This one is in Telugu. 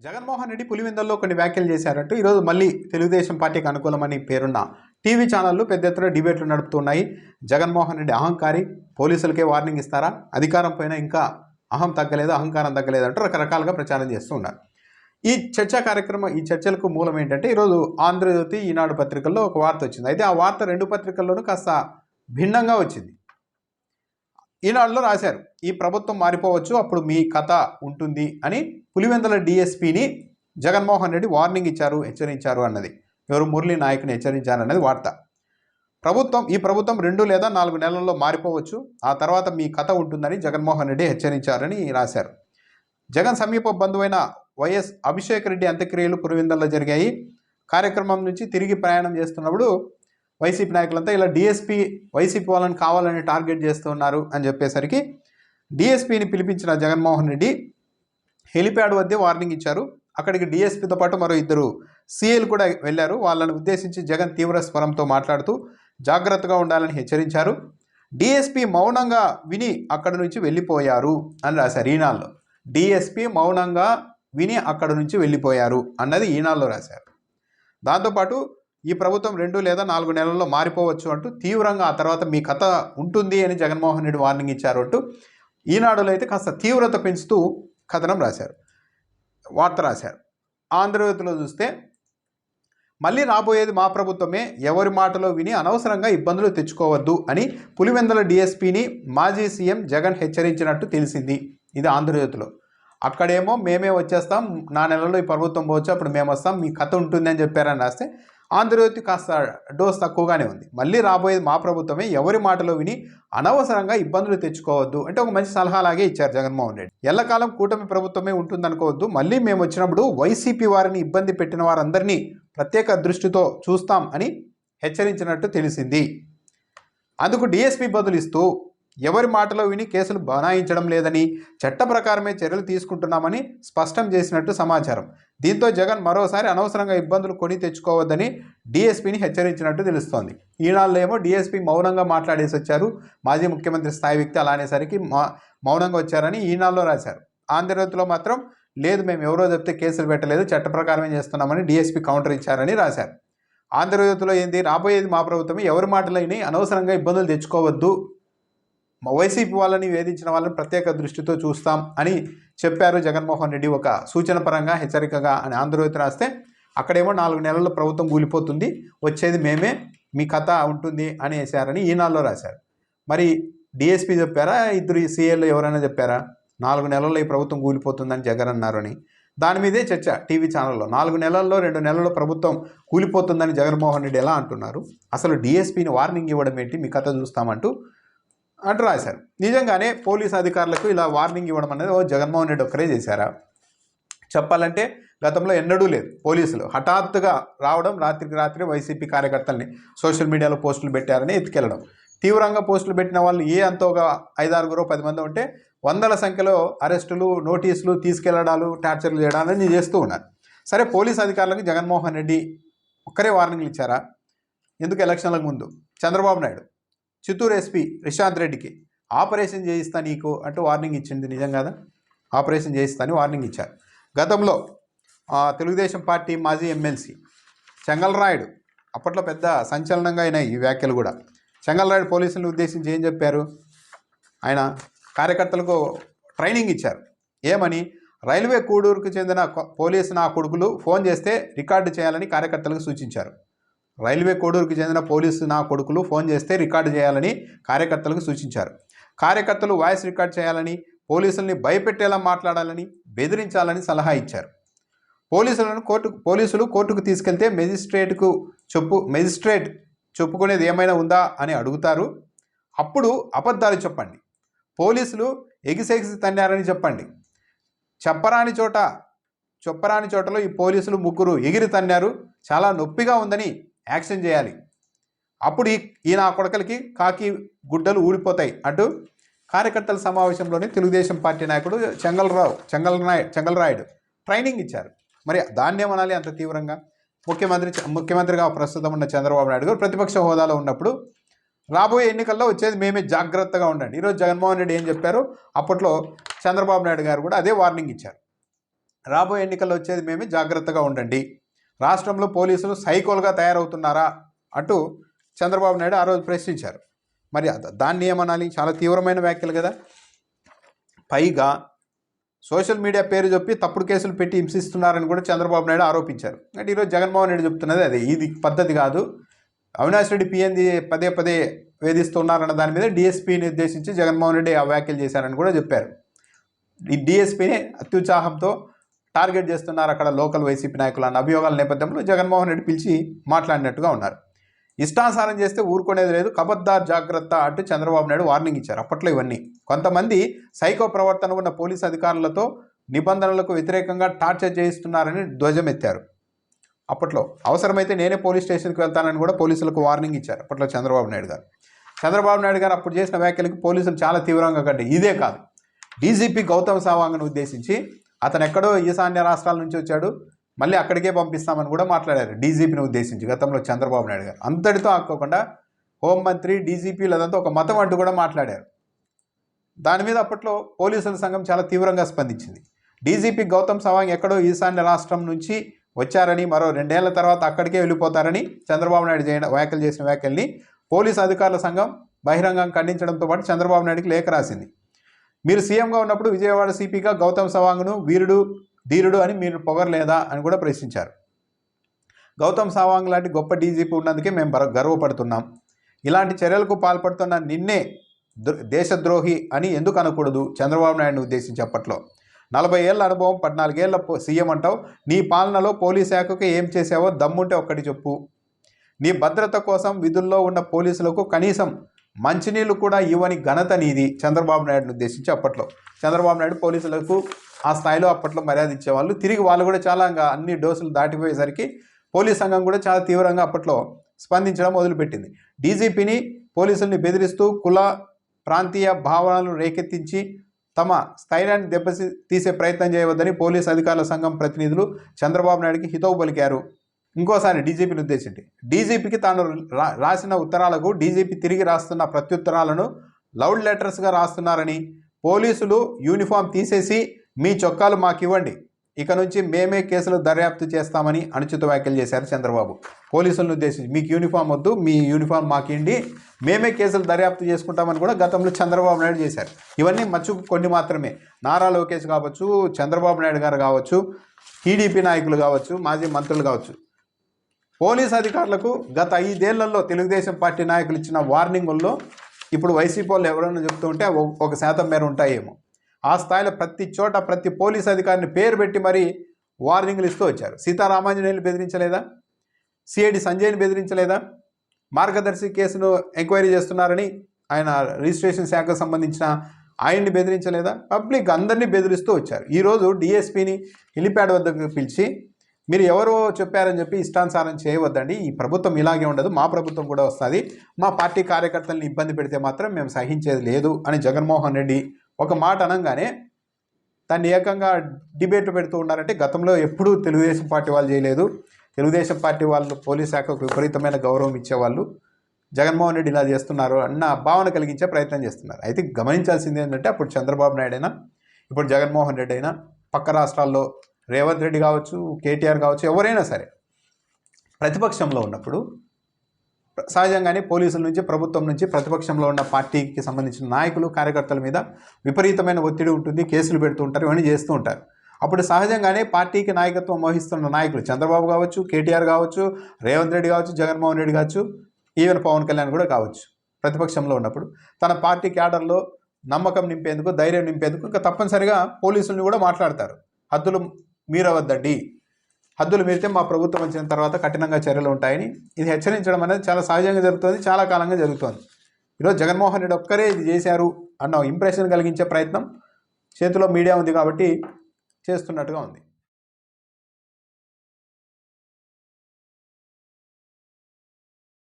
జగన్మోహన్ రెడ్డి పులివెందుల్లో కొన్ని వ్యాఖ్యలు చేశారంటూ ఈరోజు మళ్ళీ తెలుగుదేశం పార్టీకి అనుకూలమని పేరున్న టీవీ ఛానళ్లు పెద్ద ఎత్తున డిబేట్లు నడుపుతున్నాయి. జగన్మోహన్ రెడ్డి అహంకారి, పోలీసులకే వార్నింగ్ ఇస్తారా, అధికారం పైన ఇంకా అహం తగ్గలేదు, అహంకారం తగ్గలేదు అంటూ రకరకాలుగా ప్రచారం చేస్తూ ఉన్నారు. ఈ చర్చా కార్యక్రమం, ఈ చర్చలకు మూలం ఏంటంటే ఈరోజు ఆంధ్రజ్యోతి, ఈనాడు పత్రికల్లో ఒక వార్త వచ్చింది. అయితే ఆ వార్త రెండు పత్రికల్లోనూ కాస్త భిన్నంగా వచ్చింది. ఈనాడులో రాశారు, ఈ ప్రభుత్వం మారిపోవచ్చు, అప్పుడు మీ కథ ఉంటుంది అని పులివెందుల డిఎస్పీని జగన్మోహన్ రెడ్డి వార్నింగ్ ఇచ్చారు, హెచ్చరించారు అన్నది. ఎవరు? మురళీ నాయక్ని హెచ్చరించారన్నది వార్త. ఈ ప్రభుత్వం 2 లేదా 4 నెలల్లో మారిపోవచ్చు, ఆ తర్వాత మీ కథ ఉంటుందని జగన్మోహన్ రెడ్డి హెచ్చరించారని రాశారు. జగన్ సమీప బంధువైన వైఎస్ అభిషేక్ రెడ్డి అంత్యక్రియలు పులివెందుల్లో జరిగాయి. కార్యక్రమం నుంచి తిరిగి ప్రయాణం చేస్తున్నప్పుడు వైసీపీ నాయకులంతా ఇలా డిఎస్పీ వైసీపీ వాళ్ళని కావాలని టార్గెట్ చేస్తున్నారు అని చెప్పేసరికి డిఎస్పీని పిలిపించిన జగన్మోహన్ రెడ్డి హెలిప్యాడ్ వద్దే వార్నింగ్ ఇచ్చారు. అక్కడికి డిఎస్పీతో పాటు మరో 2 సీఏలు కూడా వెళ్ళారు. వాళ్ళని ఉద్దేశించి జగన్ తీవ్ర స్వరంతో మాట్లాడుతూ జాగ్రత్తగా ఉండాలని హెచ్చరించారు. డిఎస్పీ మౌనంగా విని అక్కడి నుంచి వెళ్ళిపోయారు అని రాశారు ఈనాడులో. డిఎస్పీ మౌనంగా విని అక్కడి నుంచి వెళ్ళిపోయారు అన్నది ఈనాడులో రాశారు. దాంతోపాటు ఈ ప్రభుత్వం 2 లేదా 4 నెలల్లో మారిపోవచ్చు అంటూ తీవ్రంగా ఆ తర్వాత మీ కథ ఉంటుంది అని జగన్మోహన్ రెడ్డి వార్నింగ్ ఇచ్చారు అంటూ ఈనాడులో అయితే కాస్త తీవ్రత పెంచుతూ కథనం రాశారు, వార్త రాశారు. ఆంధ్రజ్యోతిలో చూస్తే మళ్ళీ రాబోయేది మా ప్రభుత్వమే, ఎవరి మాటలో విని అనవసరంగా ఇబ్బందులు తెచ్చుకోవద్దు అని పులివెందుల డిఎస్పీని మాజీ సీఎం జగన్ హెచ్చరించినట్టు తెలిసింది. ఇది ఆంధ్రజ్యోతిలో. అక్కడేమో మేమే వచ్చేస్తాం, 4 నెలల్లో ఈ ప్రభుత్వం పోవచ్చు, అప్పుడు మేము వస్తాం, మీ కథ ఉంటుంది అని చెప్పారని రాస్తే ఆంధ్రజ్యోతి కాస్త డోస్ తక్కువగానే ఉంది. మళ్ళీ రాబోయేది మా ప్రభుత్వమే, ఎవరి మాటలో విని అనవసరంగా ఇబ్బందులు తెచ్చుకోవద్దు అంటే ఒక మంచి సలహాలాగే ఇచ్చారు జగన్మోహన్ రెడ్డి. ఎల్లకాలం కూటమి ప్రభుత్వమే ఉంటుందనుకోవద్దు, మళ్ళీ మేము వచ్చినప్పుడు వైసీపీ వారిని ఇబ్బంది పెట్టిన వారందరినీ ప్రత్యేక దృష్టితో చూస్తాం అని హెచ్చరించినట్టు తెలిసింది. అందుకు డిఎస్పీ బదులిస్తూ ఎవరి మాటలో విని కేసులు బనాయించడం లేదని, చట్ట ప్రకారమే చర్యలు తీసుకుంటున్నామని స్పష్టం చేసినట్టు సమాచారం. దీంతో జగన్ మరోసారి అనవసరంగా ఇబ్బందులు కొని తెచ్చుకోవద్దని డిఎస్పీని హెచ్చరించినట్టు తెలుస్తోంది. ఈనాడులో ఏమో డిఎస్పీ మౌనంగా మాట్లాడేసి వచ్చారు, మాజీ ముఖ్యమంత్రి స్థాయి వ్యక్తి అలానేసరికి మౌనంగా వచ్చారని ఈనాడులో రాశారు. ఆంధ్రజ్యోతిలో మాత్రం లేదు, మేము ఎవరో చెప్తే కేసులు పెట్టలేదు, చట్ట ప్రకారమే చేస్తున్నామని డిఎస్పీ కౌంటర్ ఇచ్చారని రాశారు. ఆంధ్రజ్యోతిలో ఏంది, రాబోయేది మా ప్రభుత్వమే, ఎవరి మాటలైనా అనవసరంగా ఇబ్బందులు తెచ్చుకోవద్దు, వైసీపీ వాళ్ళని వేధించిన వాళ్ళని ప్రత్యేక దృష్టితో చూస్తాం అని చెప్పారు జగన్మోహన్ రెడ్డి ఒక సూచన పరంగా, హెచ్చరికగా అని ఆంధ్రజ్యోతి రాస్తే అక్కడేమో 4 నెలల్లో ప్రభుత్వం కూలిపోతుంది, వచ్చేది మేమే, మీ కథ ఉంటుంది అని వేశారని ఈనాడులో రాశారు. మరి డిఎస్పీ చెప్పారా, 2 సీఏలు ఎవరైనా చెప్పారా 4 నెలల్లో ఈ ప్రభుత్వం కూలిపోతుందని జగన్ అన్నారు అని? దాని మీదే చర్చ టీవీ ఛానల్లో. 4 నెలల్లో 2 నెలల్లో ప్రభుత్వం కూలిపోతుందని జగన్మోహన్ రెడ్డి ఎలా అంటున్నారు, అసలు డిఎస్పీని వార్నింగ్ ఇవ్వడం ఏంటి, మీ కథ చూస్తామంటూ అంటూ రాశారు. నిజంగానే పోలీసు అధికారులకు ఇలా వార్నింగ్ ఇవ్వడం అనేది జగన్మోహన్ రెడ్డి ఒక్కరే చేశారా? చెప్పాలంటే గతంలో ఎన్నడూ లేదు. పోలీసులు హఠాత్తుగా రావడం, రాత్రికి రాత్రి వైసీపీ కార్యకర్తల్ని సోషల్ మీడియాలో పోస్టులు పెట్టారని ఎత్తుకెళ్ళడం, తీవ్రంగా పోస్టులు పెట్టిన వాళ్ళు ఏ అంతోగా 5-6 10 మంది ఉంటే వందల సంఖ్యలో అరెస్టులు, నోటీసులు, తీసుకెళ్లడాలు, టార్చర్లు చేయడాలని చేస్తూ ఉన్నారు. సరే, పోలీసు అధికారులకు జగన్మోహన్ రెడ్డి ఒక్కరే వార్నింగ్లు ఇచ్చారా? ఎందుకు ఎలక్షన్లకు ముందు చంద్రబాబు నాయుడు చిత్తూరు ఎస్పీ రిషాంత్ రెడ్డికి ఆపరేషన్ చేయిస్తా నీకు అంటూ వార్నింగ్ ఇచ్చింది నిజం కదా? ఆపరేషన్ చేయిస్తా అని వార్నింగ్ ఇచ్చారు. గతంలో తెలుగుదేశం పార్టీ మాజీ ఎమ్మెల్సీ చెంగల్రాయుడు, అప్పట్లో పెద్ద సంచలనంగా అయినాయి ఈ వ్యాఖ్యలు కూడా. చెంగల్రాయుడు పోలీసులను ఉద్దేశించి ఏం చెప్పారు? ఆయన కార్యకర్తలకు ట్రైనింగ్ ఇచ్చారు. ఏమని? రైల్వే కోడూరుకు చెందిన పోలీసు నా కొడుకులు ఫోన్ చేస్తే రికార్డు చేయాలని కార్యకర్తలకు సూచించారు. రైల్వే కోడూరుకు చెందిన పోలీసు నా కొడుకులు ఫోన్ చేస్తే రికార్డు చేయాలని కార్యకర్తలకు సూచించారు. కార్యకర్తలు వాయిస్ రికార్డ్ చేయాలని, పోలీసుల్ని భయపెట్టేలా మాట్లాడాలని, బెదిరించాలని సలహా ఇచ్చారు. పోలీసులు కోర్టుకు తీసుకెళ్తే మెజిస్ట్రేట్ చెప్పుకునేది ఏమైనా ఉందా అని అడుగుతారు. అప్పుడు అబద్ధాలు చెప్పండి, పోలీసులు ఎగిసెగిసి తన్నారని చెప్పండి. చెప్పరాని చొప్పరాని చోటలో ఈ పోలీసులు 3 ఎగిరి తన్నారు, చాలా నొప్పిగా ఉందని యాక్షన్ చేయాలి, అప్పుడు ఈ నా కొడకలకి కాకి గుడ్డలు ఊడిపోతాయి అంటూ కార్యకర్తల సమావేశంలోనే తెలుగుదేశం పార్టీ నాయకుడు చెంగల్రాయుడు ట్రైనింగ్ ఇచ్చారు. మరి దాన్నేమనాలి అంత తీవ్రంగా? ముఖ్యమంత్రిగా ప్రస్తుతం ఉన్న చంద్రబాబు నాయుడు గారు ప్రతిపక్ష హోదాలో ఉన్నప్పుడు రాబోయే ఎన్నికల్లో వచ్చేది మేమే, జాగ్రత్తగా ఉండండి. ఈరోజు జగన్మోహన్ రెడ్డి ఏం చెప్పారు, అప్పట్లో చంద్రబాబు నాయుడు గారు కూడా అదే వార్నింగ్ ఇచ్చారు. రాబోయే ఎన్నికల్లో వచ్చేది మేమే, జాగ్రత్తగా ఉండండి. రాష్ట్రంలో పోలీసులు సైకోలుగా తయారవుతున్నారా అంటూ చంద్రబాబు నాయుడు ఆ రోజు ప్రశ్నించారు. మరి దాన్ని ఏమనాలి? చాలా తీవ్రమైన వ్యాఖ్యలు కదా. పైగా సోషల్ మీడియా పేరు చెప్పి తప్పుడు కేసులు పెట్టి హింసిస్తున్నారని కూడా చంద్రబాబు నాయుడు ఆరోపించారు. అంటే ఈరోజు జగన్మోహన్ రెడ్డి చెప్తున్నది అదే, ఇది పద్ధతి కాదు. అవినాష్ రెడ్డి పిఎన్ది పదే పదే వేధిస్తున్నారన్న దాని మీద డిఎస్పీని ఉద్దేశించి జగన్మోహన్ రెడ్డి ఆ వ్యాఖ్యలు చేశారని కూడా చెప్పారు. ఈ డిఎస్పీని అత్యుత్సాహంతో టార్గెట్ చేస్తున్నారు అక్కడ లోకల్ వైసీపీ నాయకులు అన్న అభియోగాల నేపథ్యంలో జగన్మోహన్ రెడ్డి పిలిచి మాట్లాడినట్టుగా ఉన్నారు. ఇష్టానుసారం చేస్తే ఊరుకునేది లేదు, ఖబర్దార్ జాగ్రత్త అంటూ చంద్రబాబు నాయుడు వార్నింగ్ ఇచ్చారు. అప్పట్లో ఇవన్నీ కొంతమంది సైకో ప్రవర్తన ఉన్న పోలీసు అధికారులతో నిబంధనలకు వ్యతిరేకంగా టార్చర్ చేయిస్తున్నారని ధ్వజమెత్తారు. అప్పట్లో అవసరమైతే నేనే పోలీస్ స్టేషన్కి వెళ్తానని కూడా పోలీసులకు వార్నింగ్ ఇచ్చారు అప్పట్లో చంద్రబాబు నాయుడు గారు. చంద్రబాబు నాయుడు గారు అప్పుడు చేసిన వ్యాఖ్యలకు పోలీసులు చాలా తీవ్రంగా కట్టారు. ఇదే కాదు, డీజీపీ గౌతమ్ సవాంగ్ను ఉద్దేశించి అతను ఎక్కడో ఈశాన్య రాష్ట్రాల నుంచి వచ్చాడు, మళ్ళీ అక్కడికే పంపిస్తామని కూడా మాట్లాడారు డీజీపీని ఉద్దేశించి గతంలో చంద్రబాబు నాయుడు గారు. అంతటితో ఆక్కోకుండా హోంమంత్రి, డీజీపీలదంతా ఒక మతం అంటూ కూడా మాట్లాడారు. దాని మీద అప్పట్లో పోలీసుల సంఘం చాలా తీవ్రంగా స్పందించింది. డీజీపీ గౌతమ్ సవాంగ్ ఎక్కడో ఈశాన్య రాష్ట్రం నుంచి వచ్చారని, మరో 2 ఏళ్ల తర్వాత అక్కడికే వెళ్ళిపోతారని చంద్రబాబు నాయుడు వ్యాఖ్యలు చేసిన వ్యాఖ్యల్ని పోలీసు అధికారుల సంఘం బహిరంగంగా ఖండించడంతో పాటు చంద్రబాబు నాయుడుకి లేఖ రాసింది. మీరు సీఎంగా ఉన్నప్పుడు విజయవాడ సిపిగా గౌతమ్ సవాంగ్ను వీరుడు, ధీరుడు అని మీరు పొగరలేదా అని కూడా ప్రశ్నించారు. గౌతమ్ సవాంగ్ లాంటి గొప్ప డీజీపీ ఉన్నందుకే మేము గర్వపడుతున్నాం. ఇలాంటి చర్యలకు పాల్పడుతున్న నిన్నే దేశద్రోహి అని ఎందుకు అనకూడదు చంద్రబాబు నాయుడుని ఉద్దేశించి అప్పట్లో. 40 ఏళ్ల అనుభవం, 14 ఏళ్ల సీఎం అంటావు. నీ పాలనలో పోలీస్ శాఖకు ఏం చేసావో దమ్ముంటే ఒక్కటి చెప్పు. నీ భద్రత కోసం విధుల్లో ఉన్న పోలీసులకు కనీసం మంచినీళ్ళు కూడా ఇవ్వని ఘనత నీది. చంద్రబాబు నాయుడుని ఉద్దేశించి అప్పట్లో చంద్రబాబు నాయుడు పోలీసులకు ఆ స్థాయిలో అప్పట్లో మర్యాద ఇచ్చేవాళ్ళు. తిరిగి వాళ్ళు కూడా చాలా అన్ని డోసులు దాటిపోయేసరికి పోలీస్ సంఘం కూడా చాలా తీవ్రంగా అప్పట్లో స్పందించడం మొదలుపెట్టింది. డీజీపీని, పోలీసుల్ని బెదిరిస్తూ కుల ప్రాంతీయ భావనలు రేకెత్తించి తమ స్థైర్యాన్ని తీసే ప్రయత్నం చేయవద్దని పోలీస్ అధికారుల సంఘం ప్రతినిధులు చంద్రబాబు నాయుడికి హితవు పలికారు. ఇంకోసారి డీజీపీని ఉద్దేశించి డీజీపీకి తాను రాసిన ఉత్తరాలకు డీజీపీ తిరిగి రాస్తున్న ప్రత్యుత్తరాలను లౌడ్ లెటర్స్గా రాస్తున్నారని, పోలీసులు యూనిఫామ్ తీసేసి మీ చొక్కాలు మాకు ఇవ్వండి, ఇక నుంచి మేమే కేసులు దర్యాప్తు చేస్తామని అనుచిత వ్యాఖ్యలు చేశారు చంద్రబాబు. పోలీసులను ఉద్దేశించి మీకు యూనిఫామ్ వద్దు, మీ యూనిఫామ్ మాకిండి, మేమే కేసులు దర్యాప్తు చేసుకుంటామని కూడా గతంలో చంద్రబాబు నాయుడు చేశారు. ఇవన్నీ మచ్చుకు కొన్ని మాత్రమే. నారా లోకేష్ కావచ్చు, చంద్రబాబు నాయుడు గారు కావచ్చు, టీడీపీ నాయకులు కావచ్చు, మాజీ మంత్రులు కావచ్చు, పోలీస్ అధికారులకు గత 5 ఏళ్లలో తెలుగుదేశం పార్టీ నాయకులు ఇచ్చిన వార్నింగుల్లో ఇప్పుడు వైసీపీ వాళ్ళు ఎవరైనా చెప్తూ ఉంటే 1% మేర ఉంటాయేమో. ఆ స్థాయిలో ప్రతి చోట ప్రతి పోలీస్ అధికారిని పేరు పెట్టి మరీ వార్నింగ్లు ఇస్తూ వచ్చారు. సీతారామాంజనేయులు బెదిరించలేదా? సిఐడి సంజయ్ని బెదిరించలేదా? మార్గదర్శి కేసును ఎంక్వైరీ చేస్తున్నారని ఆయన రిజిస్ట్రేషన్ శాఖకు సంబంధించిన ఆయన్ని బెదిరించలేదా? పబ్లిక్ అందరినీ బెదిరిస్తూ వచ్చారు. ఈరోజు డిఎస్పీని హెలిప్యాడ్ వద్దకు పిలిచి మీరు ఎవరో చెప్పారని చెప్పి ఇష్టానుసారం చేయవద్దండి, ఈ ప్రభుత్వం ఇలాగే ఉండదు, మా ప్రభుత్వం కూడా వస్తుంది, మా పార్టీ కార్యకర్తలను ఇబ్బంది పెడితే మాత్రం మేము సహించేది లేదు అని జగన్మోహన్ రెడ్డి ఒక మాట అనగానే దాన్ని ఏకంగా డిబేట్లు పెడుతూ ఉన్నారంటే గతంలో ఎప్పుడూ తెలుగుదేశం పార్టీ వాళ్ళు చేయలేదు. తెలుగుదేశం పార్టీ వాళ్ళు పోలీస్ శాఖకు విపరీతమైన గౌరవం ఇచ్చేవాళ్ళు. జగన్మోహన్ రెడ్డి ఇలా చేస్తున్నారు అన్న భావన కలిగించే ప్రయత్నం చేస్తున్నారు. అయితే గమనించాల్సింది ఏంటంటే అప్పుడు చంద్రబాబు నాయుడు అయినా, ఇప్పుడు జగన్మోహన్ రెడ్డి అయినా, పక్క రాష్ట్రాల్లో రేవంత్ రెడ్డి కావచ్చు, కేటీఆర్ కావచ్చు, ఎవరైనా సరే ప్రతిపక్షంలో ఉన్నప్పుడు సహజంగానే పోలీసుల నుంచి, ప్రభుత్వం నుంచి, ప్రతిపక్షంలో ఉన్న పార్టీకి సంబంధించిన నాయకులు, కార్యకర్తల మీద విపరీతమైన ఒత్తిడి ఉంటుంది, కేసులు పెడుతూ ఉంటారు, ఇవన్నీ చేస్తూ ఉంటారు. అప్పుడు సహజంగానే పార్టీకి నాయకత్వం వహిస్తున్న నాయకులు చంద్రబాబు కావచ్చు, కేటీఆర్ కావచ్చు, రేవంత్ రెడ్డి కావచ్చు, జగన్మోహన్ రెడ్డి కావచ్చు, ఈవెన్ పవన్ కళ్యాణ్ కూడా కావచ్చు, ప్రతిపక్షంలో ఉన్నప్పుడు తన పార్టీ క్యాడర్లో నమ్మకం నింపేందుకు, ధైర్యం నింపేందుకు ఇంకా తప్పనిసరిగా పోలీసుల్ని కూడా మాట్లాడతారు. హద్దులు మీరవద్దండి, హద్దులు మీరితే మా ప్రభుత్వం వచ్చిన తర్వాత కఠినంగా చర్యలు ఉంటాయని ఇది హెచ్చరించడం అనేది చాలా సహజంగా జరుగుతుంది, చాలా కాలంగా జరుగుతుంది. ఈరోజు జగన్మోహన్ రెడ్డి ఒక్కరే ఇది చేశారు అన్న ఇంప్రెషన్ కలిగించే ప్రయత్నం చేతిలో మీడియా ఉంది కాబట్టి చేస్తున్నట్టుగా ఉంది.